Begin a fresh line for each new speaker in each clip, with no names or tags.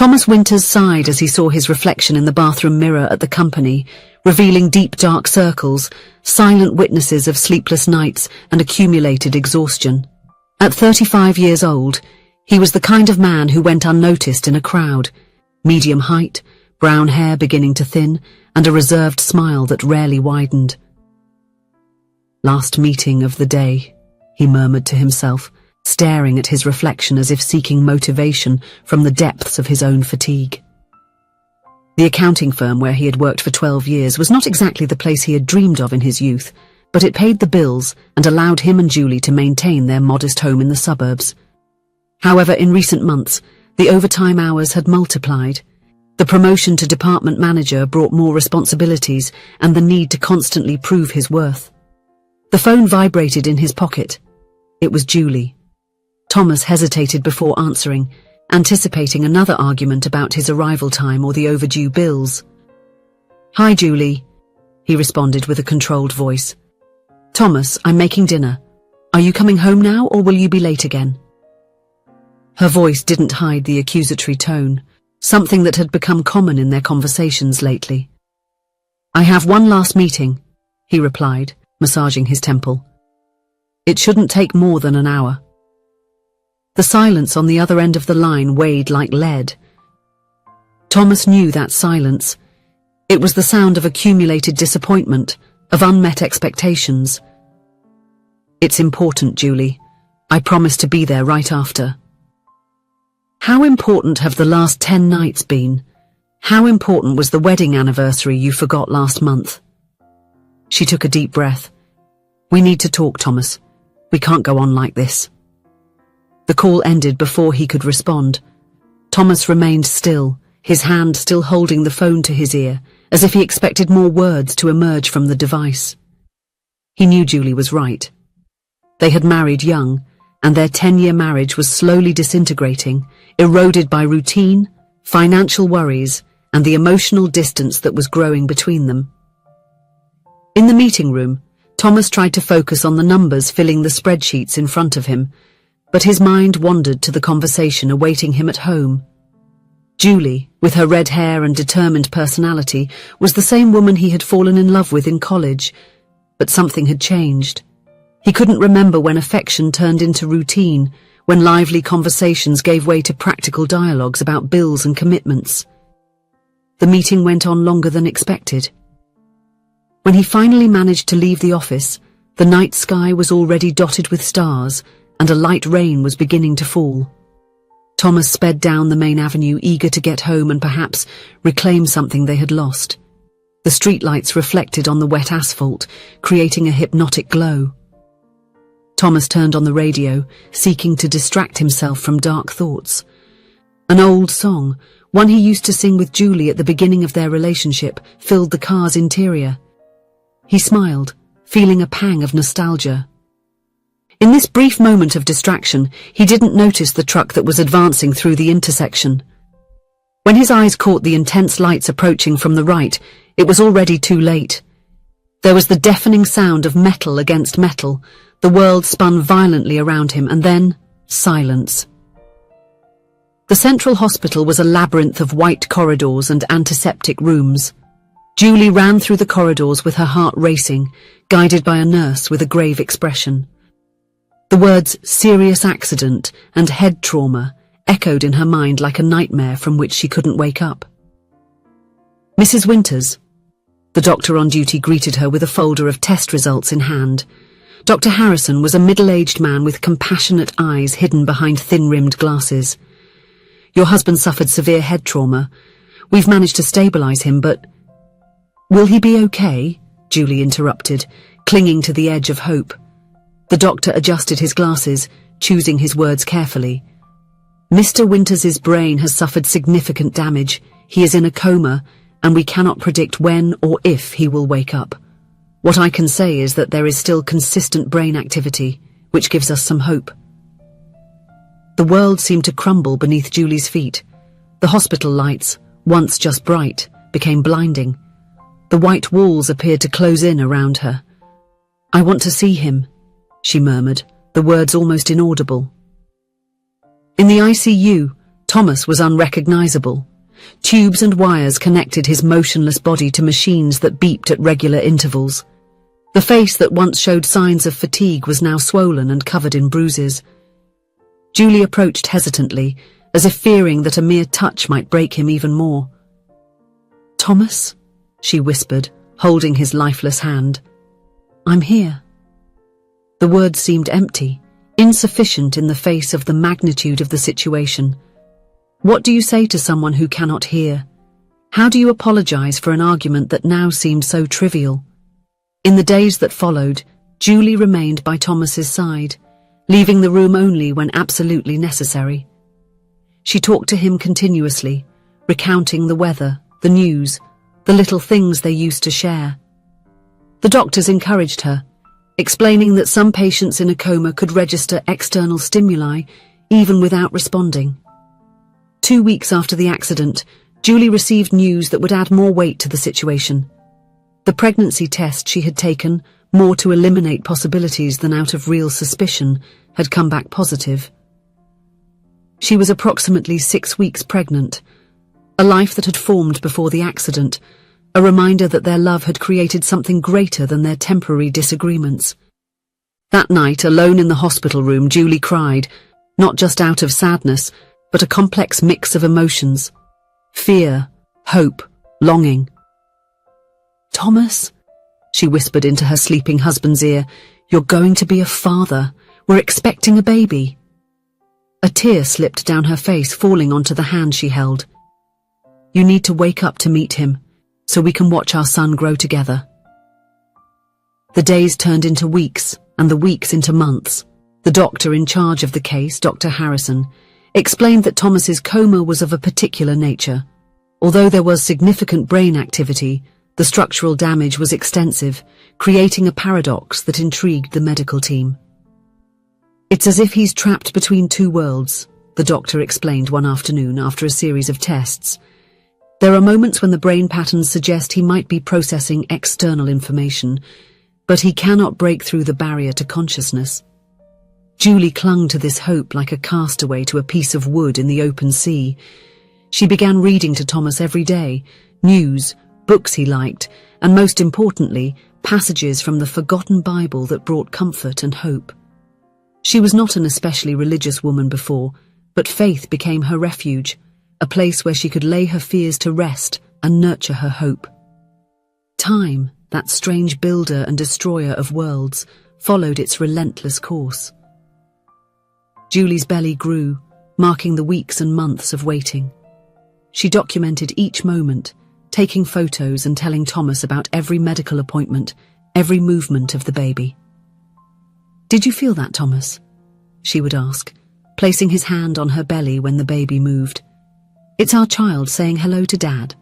Thomas Winters sighed as he saw his reflection in the bathroom mirror at the company, revealing deep dark circles, silent witnesses of sleepless nights and accumulated exhaustion. At 35 years old, he was the kind of man who went unnoticed in a crowd, medium height, brown hair beginning to thin, and a reserved smile that rarely widened. "Last meeting of the day," he murmured to himself, staring at his reflection as if seeking motivation from the depths of his own fatigue. The accounting firm where he had worked for 12 years was not exactly the place he had dreamed of in his youth, but it paid the bills and allowed him and Julie to maintain their modest home in the suburbs. However, in recent months, the overtime hours had multiplied. The promotion to department manager brought more responsibilities and the need to constantly prove his worth. The phone vibrated in his pocket. It was Julie. Thomas hesitated before answering, anticipating another argument about his arrival time or the overdue bills. "Hi, Julie," he responded with a controlled voice. "Thomas, I'm making dinner. Are you coming home now, or will you be late again?" Her voice didn't hide the accusatory tone, something that had become common in their conversations lately. "I have one last meeting," he replied, massaging his temple. "It shouldn't take more than an hour." The silence on the other end of the line weighed like lead. Thomas knew that silence. It was the sound of accumulated disappointment, of unmet expectations. "It's important, Julie. I promise to be there right after." How important have the last 10 nights been? How important was the wedding anniversary you forgot last month? She took a deep breath. "We need to talk, Thomas. We can't go on like this." The call ended before he could respond. Thomas remained still, his hand still holding the phone to his ear, as if he expected more words to emerge from the device. He knew Julie was right. They had married young, and their 10-year marriage was slowly disintegrating, eroded by routine, financial worries, and the emotional distance that was growing between them. In the meeting room, Thomas tried to focus on the numbers filling the spreadsheets in front of him, but his mind wandered to the conversation awaiting him at home. Julie, with her red hair and determined personality, was the same woman he had fallen in love with in college, but something had changed. He couldn't remember when affection turned into routine, when lively conversations gave way to practical dialogues about bills and commitments. The meeting went on longer than expected. When he finally managed to leave the office, the night sky was already dotted with stars, and a light rain was beginning to fall. Thomas sped down the main avenue, eager to get home and perhaps reclaim something they had lost. The streetlights reflected on the wet asphalt, creating a hypnotic glow. Thomas turned on the radio, seeking to distract himself from dark thoughts. An old song, one he used to sing with Julie at the beginning of their relationship, filled the car's interior. He smiled, feeling a pang of nostalgia. In this brief moment of distraction, he didn't notice the truck that was advancing through the intersection. When his eyes caught the intense lights approaching from the right, it was already too late. There was the deafening sound of metal against metal. The world spun violently around him, and then silence. The central hospital was a labyrinth of white corridors and antiseptic rooms. Julie ran through the corridors with her heart racing, guided by a nurse with a grave expression. The words "serious accident" and "head trauma" echoed in her mind like a nightmare from which she couldn't wake up. "Mrs. Winters." The doctor on duty greeted her with a folder of test results in hand. Dr. Harrison was a middle-aged man with compassionate eyes hidden behind thin-rimmed glasses. "Your husband suffered severe head trauma. We've managed to stabilize him, but—" "Will he be okay?" Julie interrupted, clinging to the edge of hope. The doctor adjusted his glasses, choosing his words carefully. "Mr. Winters's brain has suffered significant damage. He is in a coma, and we cannot predict when or if he will wake up. What I can say is that there is still consistent brain activity, which gives us some hope." The world seemed to crumble beneath Julie's feet. The hospital lights, once just bright, became blinding. The white walls appeared to close in around her. "I want to see him," she murmured, the words almost inaudible. In the ICU, Thomas was unrecognizable. Tubes and wires connected his motionless body to machines that beeped at regular intervals. The face that once showed signs of fatigue was now swollen and covered in bruises. Julie approached hesitantly, as if fearing that a mere touch might break him even more. "Thomas," she whispered, holding his lifeless hand. "I'm here." The words seemed empty, insufficient in the face of the magnitude of the situation. What do you say to someone who cannot hear? How do you apologize for an argument that now seemed so trivial? In the days that followed, Julie remained by Thomas's side, leaving the room only when absolutely necessary. She talked to him continuously, recounting the weather, the news, the little things they used to share. The doctors encouraged her, explaining that some patients in a coma could register external stimuli even without responding. 2 weeks after the accident, Julie received news that would add more weight to the situation. The pregnancy test she had taken, more to eliminate possibilities than out of real suspicion, had come back positive. She was approximately 6 weeks pregnant, a life that had formed before the accident, a reminder that their love had created something greater than their temporary disagreements. That night, alone in the hospital room, Julie cried, not just out of sadness, but a complex mix of emotions: fear, hope, longing. "Thomas," she whispered into her sleeping husband's ear, "you're going to be a father. We're expecting a baby." A tear slipped down her face, falling onto the hand she held. "You need to wake up to meet him, so we can watch our son grow together." The days turned into weeks, and the weeks into months. The doctor in charge of the case, Dr. Harrison, explained that Thomas's coma was of a particular nature. Although there was significant brain activity, the structural damage was extensive, creating a paradox that intrigued the medical team. "It's as if he's trapped between two worlds," the doctor explained one afternoon after a series of tests. "There are moments when the brain patterns suggest he might be processing external information, but he cannot break through the barrier to consciousness." Julie clung to this hope like a castaway to a piece of wood in the open sea. She began reading to Thomas every day, news, books he liked, and most importantly, passages from the forgotten Bible that brought comfort and hope. She was not an especially religious woman before, but faith became her refuge, a place where she could lay her fears to rest and nurture her hope. Time, that strange builder and destroyer of worlds, followed its relentless course. Julie's belly grew, marking the weeks and months of waiting. She documented each moment, taking photos and telling Thomas about every medical appointment, every movement of the baby. "Did you feel that, Thomas?" she would ask, placing his hand on her belly when the baby moved. "It's our child saying hello to Dad."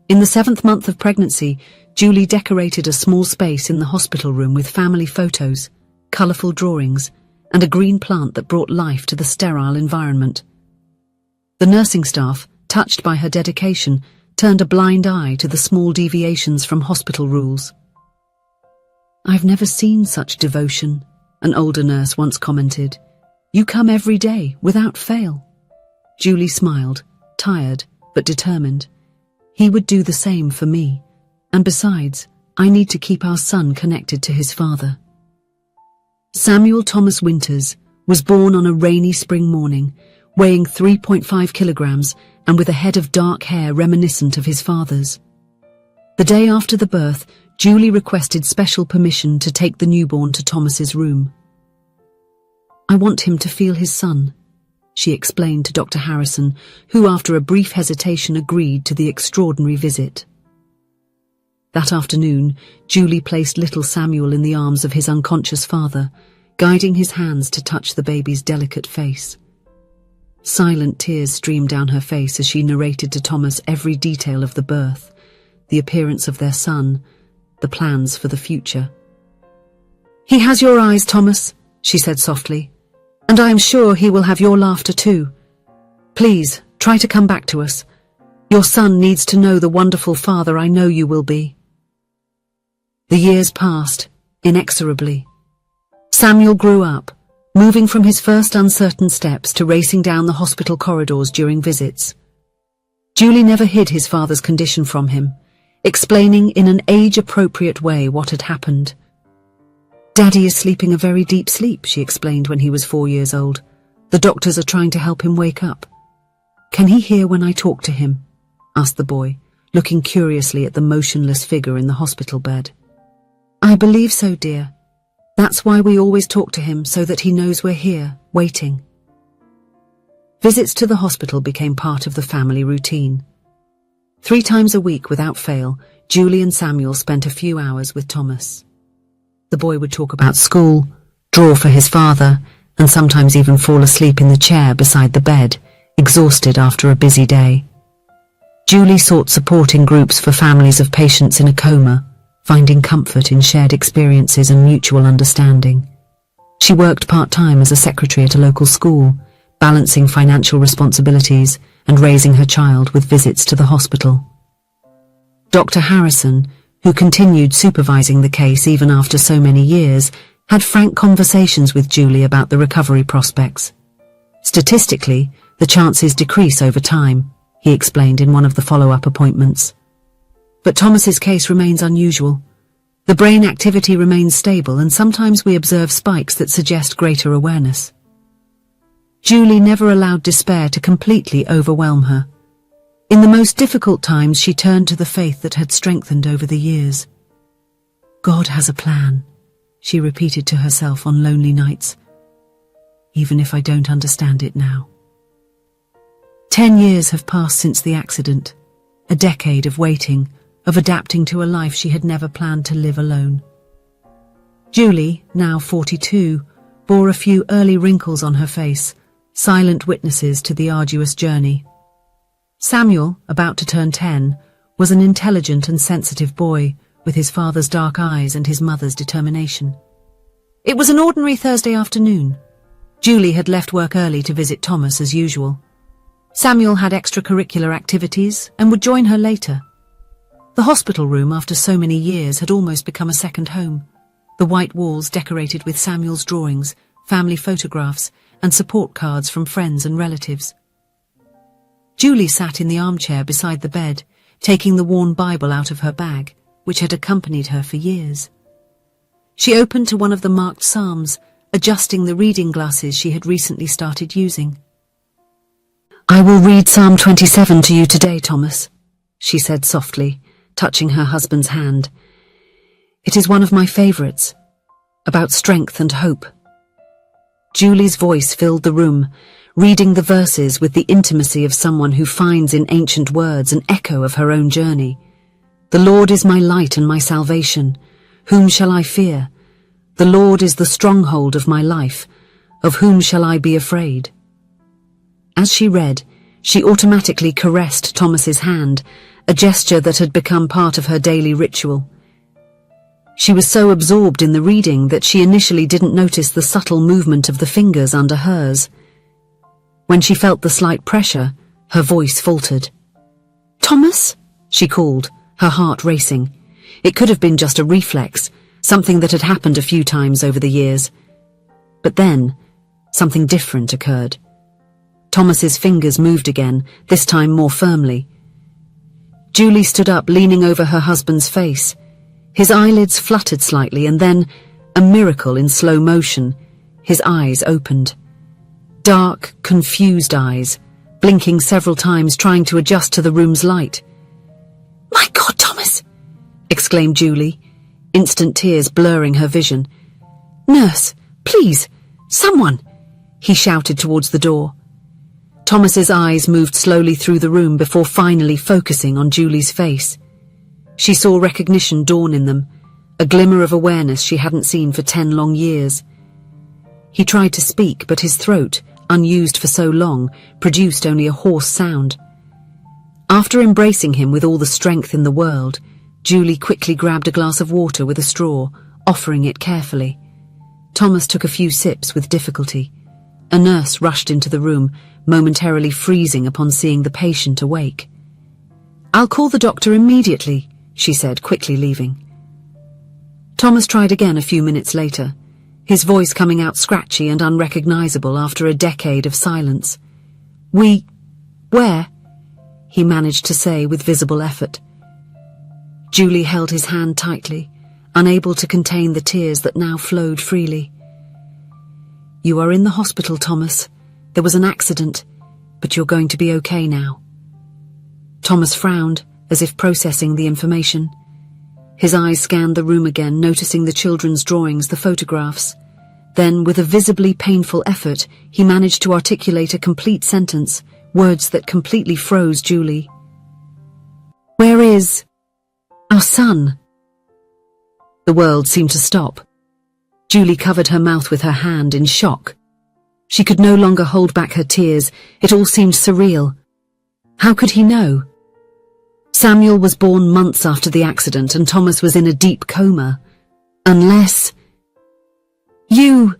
In the 7th month of pregnancy, Julie decorated a small space in the hospital room with family photos, colourful drawings, and a green plant that brought life to the sterile environment. The nursing staff, touched by her dedication, turned a blind eye to the small deviations from hospital rules. "I've never seen such devotion," an older nurse once commented. "You come every day, without fail." Julie smiled, tired but determined. He would do the same for me, and besides, I need to keep our son connected to his father. Samuel Thomas Winters was born on a rainy spring morning, weighing 3.5 kilograms and with a head of dark hair reminiscent of his father's. The day after the birth, Julie requested special permission to take the newborn to Thomas's room. "I want him to feel his son," she explained to Dr. Harrison, who after a brief hesitation agreed to the extraordinary visit. That afternoon, Julie placed little Samuel in the arms of his unconscious father, guiding his hands to touch the baby's delicate face. Silent tears streamed down her face as she narrated to Thomas every detail of the birth, the appearance of their son, the plans for the future. "He has your eyes, Thomas," she said softly, "and I am sure he will have your laughter too. Please, try to come back to us. Your son needs to know the wonderful father I know you will be." The years passed, inexorably. Samuel grew up, moving from his first uncertain steps to racing down the hospital corridors during visits. Julie never hid his father's condition from him, explaining in an age-appropriate way what had happened. "Daddy is sleeping a very deep sleep," she explained when he was 4 years old. "The doctors are trying to help him wake up." "Can he hear when I talk to him?" asked the boy, looking curiously at the motionless figure in the hospital bed. "I believe so, dear. That's why we always talk to him, so that he knows we're here, waiting." Visits to the hospital became part of the family routine. 3 times a week without fail, Julie and Samuel spent a few hours with Thomas. The boy would talk about school, draw for his father, and sometimes even fall asleep in the chair beside the bed, exhausted after a busy day. Julie sought support in groups for families of patients in a coma, finding comfort in shared experiences and mutual understanding. She worked part-time as a secretary at a local school, balancing financial responsibilities and raising her child with visits to the hospital. Dr. Harrison, who continued supervising the case even after so many years, had frank conversations with Julie about the recovery prospects. "Statistically, the chances decrease over time," he explained in one of the follow-up appointments. "But Thomas's case remains unusual. The brain activity remains stable, and sometimes we observe spikes that suggest greater awareness." Julie never allowed despair to completely overwhelm her. In the most difficult times, she turned to the faith that had strengthened over the years. "God has a plan," she repeated to herself on lonely nights, "even if I don't understand it now." 10 years have passed since the accident, a decade of waiting, of adapting to a life she had never planned to live alone. Julie, now 42, bore a few early wrinkles on her face, silent witnesses to the arduous journey. Samuel, about to turn 10, was an intelligent and sensitive boy, with his father's dark eyes and his mother's determination. It was an ordinary Thursday afternoon. Julie had left work early to visit Thomas as usual. Samuel had extracurricular activities and would join her later. The hospital room, after so many years, had almost become a second home, the white walls decorated with Samuel's drawings, family photographs, and support cards from friends and relatives. Julie sat in the armchair beside the bed, taking the worn Bible out of her bag, which had accompanied her for years. She opened to one of the marked Psalms, adjusting the reading glasses she had recently started using. "I will read Psalm 27 to you today, Thomas," she said softly, touching her husband's hand. "It is one of my favorites, about strength and hope." Julie's voice filled the room, reading the verses with the intimacy of someone who finds in ancient words an echo of her own journey. "The Lord is my light and my salvation. Whom shall I fear? The Lord is the stronghold of my life. Of whom shall I be afraid?" As she read, she automatically caressed Thomas's hand, a gesture that had become part of her daily ritual. She was so absorbed in the reading that she initially didn't notice the subtle movement of the fingers under hers. When she felt the slight pressure, her voice faltered. "Thomas?" she called, her heart racing. It could have been just a reflex, something that had happened a few times over the years. But then, something different occurred. Thomas's fingers moved again, this time more firmly. Julie stood up, leaning over her husband's face. His eyelids fluttered slightly, and then, a miracle in slow motion, his eyes opened. Dark, confused eyes, blinking several times, trying to adjust to the room's light. "My God, Thomas!" exclaimed Julie, instant tears blurring her vision. "Nurse, please, someone!" he shouted towards the door. Thomas's eyes moved slowly through the room before finally focusing on Julie's face. She saw recognition dawn in them, a glimmer of awareness she hadn't seen for 10 long years. He tried to speak, but his throat, unused for so long, produced only a hoarse sound. After embracing him with all the strength in the world, Julie quickly grabbed a glass of water with a straw, offering it carefully. Thomas took a few sips with difficulty. A nurse rushed into the room, momentarily freezing upon seeing the patient awake. "I'll call the doctor immediately," she said, quickly leaving. Thomas tried again a few minutes later. his voice coming out scratchy and unrecognizable after a decade of silence. Where? He managed to say with visible effort. Julie held his hand tightly, unable to contain the tears that now flowed freely. You are in the hospital, Thomas. There was an accident, but you're going to be okay now. Thomas frowned, as if processing the information. His eyes scanned the room again, noticing the children's drawings, the photographs. Then, with a visibly painful effort, he managed to articulate a complete sentence, words that completely froze Julie. Where is our son? The world seemed to stop. Julie covered her mouth with her hand in shock. She could no longer hold back her tears. It all seemed surreal. How could he know? Samuel was born months after the accident and Thomas was in a deep coma. Unless... You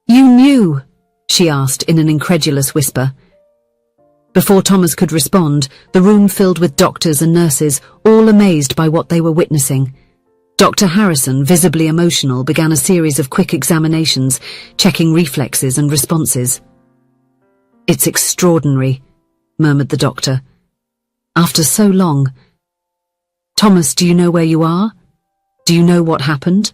knew, she asked in an incredulous whisper. Before Thomas could respond, the room filled with doctors and nurses, all amazed by what they were witnessing. Dr. Harrison, visibly emotional, began a series of quick examinations, checking reflexes and responses. It's extraordinary, murmured the doctor. After so long. Thomas, do you know where you are? Do you know what happened?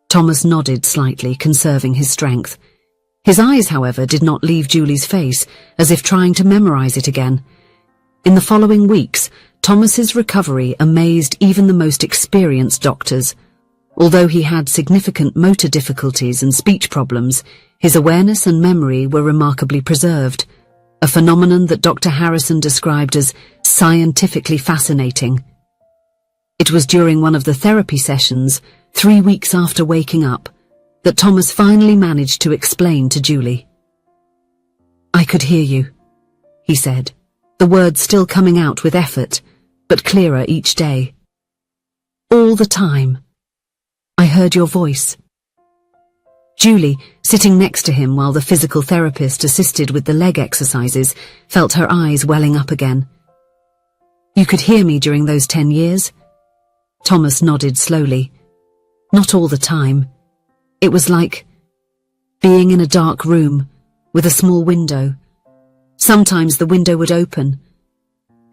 Thomas nodded slightly, conserving his strength. His eyes, however, did not leave Julie's face, as if trying to memorize it again. In the following weeks, Thomas's recovery amazed even the most experienced doctors. Although he had significant motor difficulties and speech problems, his awareness and memory were remarkably preserved, a phenomenon that Dr. Harrison described as scientifically fascinating. It was during one of the therapy sessions, 3 weeks after waking up, that Thomas finally managed to explain to Julie. I could hear you, he said, the words still coming out with effort, but clearer each day. All the time. I heard your voice. Julie, sitting next to him while the physical therapist assisted with the leg exercises, felt her eyes welling up again. You could hear me during those 10 years? Thomas nodded slowly. Not all the time. It was like being in a dark room with a small window. Sometimes the window would open,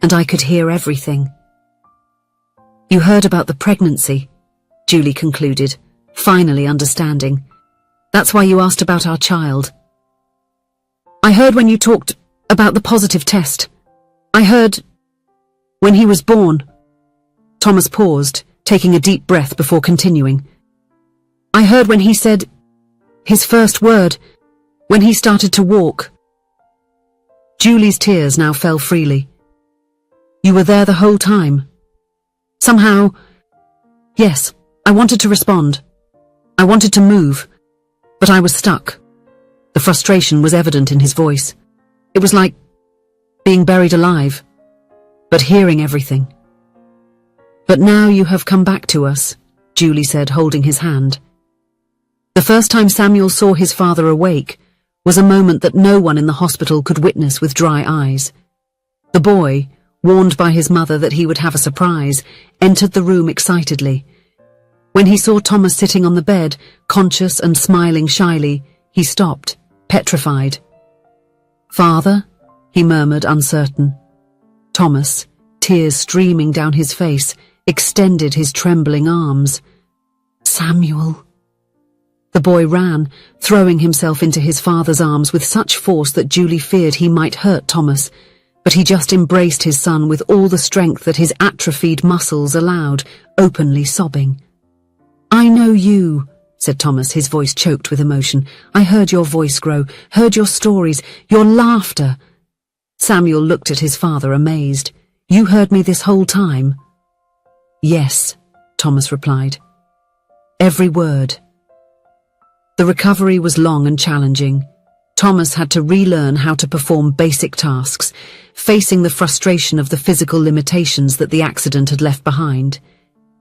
and I could hear everything. You heard about the pregnancy, Julie concluded, finally understanding. That's why you asked about our child. I heard when you talked about the positive test. I heard when he was born. Thomas paused, taking a deep breath before continuing. I heard when he said his first word, when he started to walk. Julie's tears now fell freely. You were there the whole time. Somehow, yes, I wanted to respond. I wanted to move, but I was stuck. The frustration was evident in his voice. It was like being buried alive, but hearing everything. But now you have come back to us, Julie said, holding his hand. The first time Samuel saw his father awake was a moment that no one in the hospital could witness with dry eyes. The boy, warned by his mother that he would have a surprise, entered the room excitedly. When he saw Thomas sitting on the bed, conscious and smiling shyly, he stopped, petrified. Father? He murmured, uncertain. Thomas, tears streaming down his face, extended his trembling arms. Samuel. The boy ran, throwing himself into his father's arms with such force that Julie feared he might hurt Thomas, but he just embraced his son with all the strength that his atrophied muscles allowed, openly sobbing. I know you, said Thomas, his voice choked with emotion. I heard your voice grow, heard your stories, your laughter. Samuel looked at his father, amazed. You heard me this whole time? Yes, Thomas replied. Every word. The recovery was long and challenging. Thomas had to relearn how to perform basic tasks, facing the frustration of the physical limitations that the accident had left behind.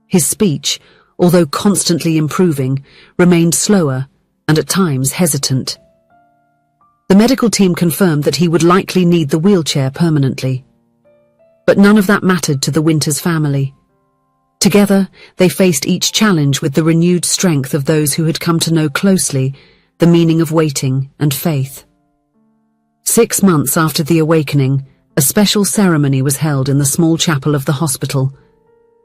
His speech, although constantly improving, remained slower and at times hesitant. The medical team confirmed that he would likely need the wheelchair permanently. But none of that mattered to the Winters family. Together, they faced each challenge with the renewed strength of those who had come to know closely the meaning of waiting and faith. 6 months after the awakening, a special ceremony was held in the small chapel of the hospital,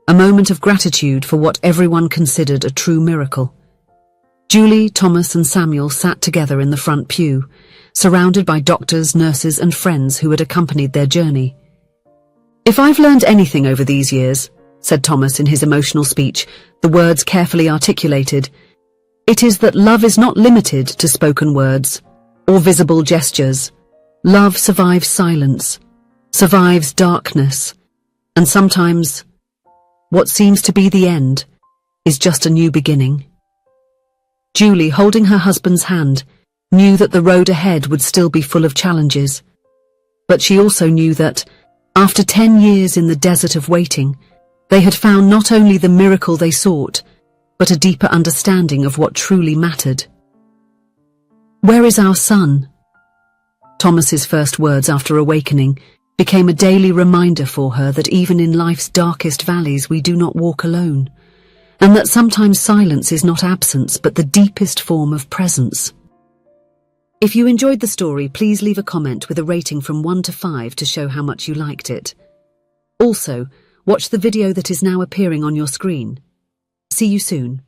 a moment of gratitude for what everyone considered a true miracle. Julie, Thomas and Samuel sat together in the front pew, surrounded by doctors, nurses and friends who had accompanied their journey. "If I've learned anything over these years," said Thomas in his emotional speech, the words carefully articulated, "it is that love is not limited to spoken words or visible gestures. Love survives silence, survives darkness, and sometimes what seems to be the end is just a new beginning." Julie, holding her husband's hand, knew that the road ahead would still be full of challenges. But she also knew that, after 10 years in the desert of waiting, they had found not only the miracle they sought, but a deeper understanding of what truly mattered. "Where is our son?" Thomas's first words after awakening became a daily reminder for her that even in life's darkest valleys we do not walk alone, and that sometimes silence is not absence but the deepest form of presence. If you enjoyed the story, please leave a comment with a rating from 1 to 5 to show how much you liked it. Also, watch the video that is now appearing on your screen. See you soon.